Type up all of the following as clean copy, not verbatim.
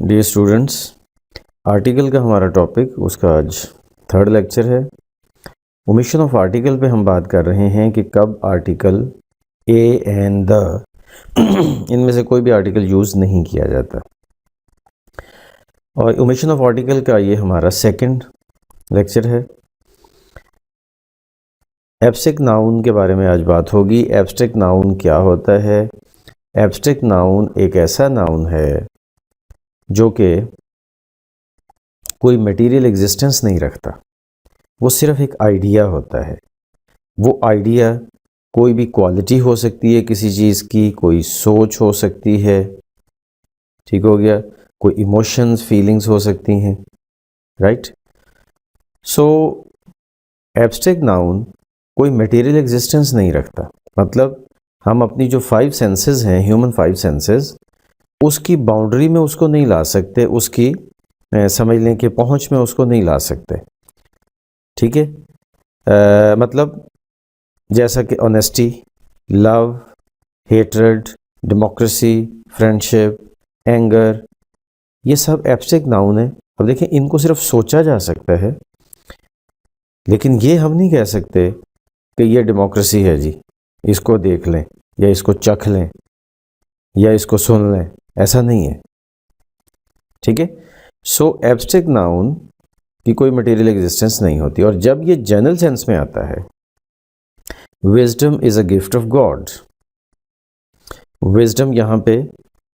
Dear students, article का हमारा topic उसका आज थर्ड लेक्चर है। ओमिशन ऑफ आर्टिकल पे हम बात कर रहे हैं कि कब आर्टिकल ए एंड द इनमें से कोई भी आर्टिकल यूज़ नहीं किया जाता। और ओमिशन ऑफ आर्टिकल का ये हमारा सेकंड लेक्चर है। एब्स्ट्रैक्ट नाउन के बारे में आज बात होगी। एब्स्ट्रैक्ट नाउन क्या होता है? एब्स्ट्रैक्ट नाउन एक ऐसा नाउन है जो कि कोई मटेरियल एग्जिस्टेंस नहीं रखता, वो सिर्फ एक आइडिया होता है। वो आइडिया कोई भी क्वालिटी हो सकती है किसी चीज़ की, कोई सोच हो सकती है, ठीक हो गया, कोई इमोशंस फीलिंग्स हो सकती हैं, राइट। सो एब्स्ट्रैक्ट नाउन कोई मटेरियल एग्जिस्टेंस नहीं रखता। मतलब हम अपनी जो 5 सेंसेस हैं, ह्यूमन 5 सेंसेस, उसकी बाउंड्री में उसको नहीं ला सकते, उसकी समझने के पहुंच में उसको नहीं ला सकते, ठीक है। मतलब जैसा कि honesty, love, hatred, democracy, friendship, anger, ये सब एब्स्ट्रैक्ट नाउन है। अब देखें, इनको सिर्फ सोचा जा सकता है, लेकिन ये हम नहीं कह सकते कि ये डेमोक्रेसी है जी, इसको देख लें या इसको चख लें या इसको सुन लें, ऐसा नहीं है, ठीक है। सो एब्स्ट्रैक्ट नाउन की कोई मटेरियल एग्जिस्टेंस नहीं होती। और जब ये जनरल सेंस में आता है, wisdom is a gift of God. Wisdom यहाँ पे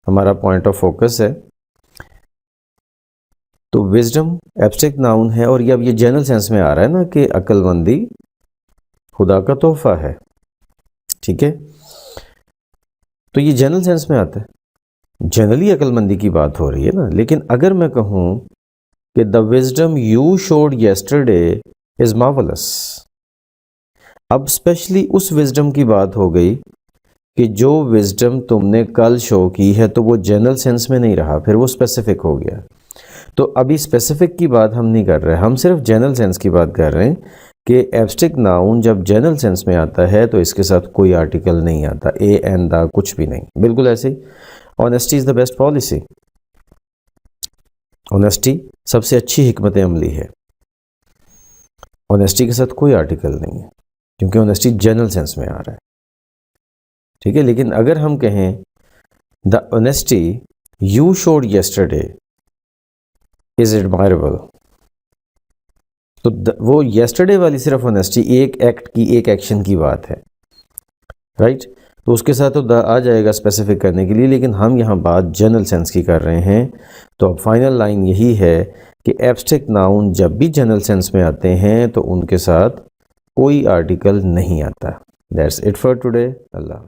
हमारा पॉइंट ऑफ फोकस है। तो विजडम एब्स्ट्रैक्ट नाउन है, और अब ये जनरल सेंस में आ रहा है ना कि अक्लमंदी खुदा का तोहफा है, ठीक है। तो ये जनरल सेंस में आता है, जनरली अक्लमंदी की बात हो रही है ना। लेकिन अगर मैं कहूँ कि the wisdom you showed yesterday is marvellous, अब स्पेशली उस विजडम की बात हो गई कि जो विजडम तुमने कल शो की है, तो वो जनरल सेंस में नहीं रहा, फिर वो स्पेसिफिक हो गया। तो अभी स्पेसिफिक की बात हम नहीं कर रहे, हम सिर्फ जनरल सेंस की बात कर रहे हैं कि एब्स्ट्रैक्ट नाउन जब जनरल सेंस में आता है तो इसके साथ कोई आर्टिकल नहीं आता, ए एंड द कुछ भी नहीं। बिल्कुल ऐसे ही honesty is the best policy. Honesty सबसे अच्छी हिकमत अमली है। ऑनेस्टी के साथ कोई आर्टिकल नहीं है, क्योंकि ऑनेस्टी जनरल सेंस में आ रहा है, ठीक है। लेकिन अगर हम कहें the honesty you showed yesterday is admirable, तो वो येस्टरडे वाली सिर्फ ऑनेस्टी एक एक्ट की, एक एक्शन की बात है, राइट। तो उसके साथ तो द आ जाएगा स्पेसिफिक करने के लिए, लेकिन हम यहाँ बात जनरल सेंस की कर रहे हैं। तो अब फाइनल लाइन यही है कि एब्स्ट्रैक्ट नाउन जब भी जनरल सेंस में आते हैं तो उनके साथ कोई आर्टिकल नहीं आता। That's it for today. Allah.